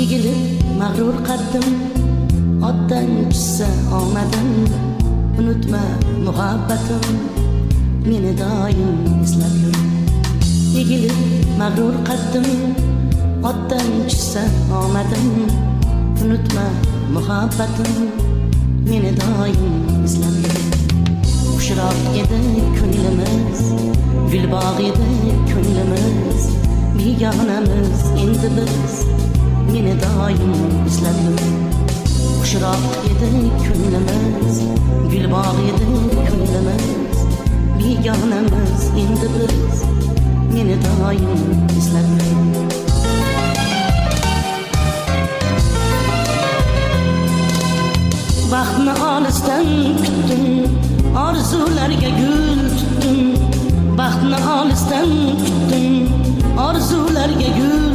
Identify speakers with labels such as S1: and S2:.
S1: egilib mag'rur qaddim, otdan tushsa omadim, unutma muhabbatim, meni doim eslab yur. Egilib mag'rur qaddim, otdan tushsa omadim, unutma muhabbatim, meni doim eslab yur. Qushroq edi ko'nglimiz, gulbog' edi ko'nglimiz, begonamiz endi biz, meni doim eslab yur. Qushroq edi ko'nglimiz, gulbog' edi ko'nglimiz, begonamiz endi biz, meni doim eslab yur. Baxtni olisdan kutdim, orzularga gul tutdim. Baxtni olisdan kutdim, orzularga gul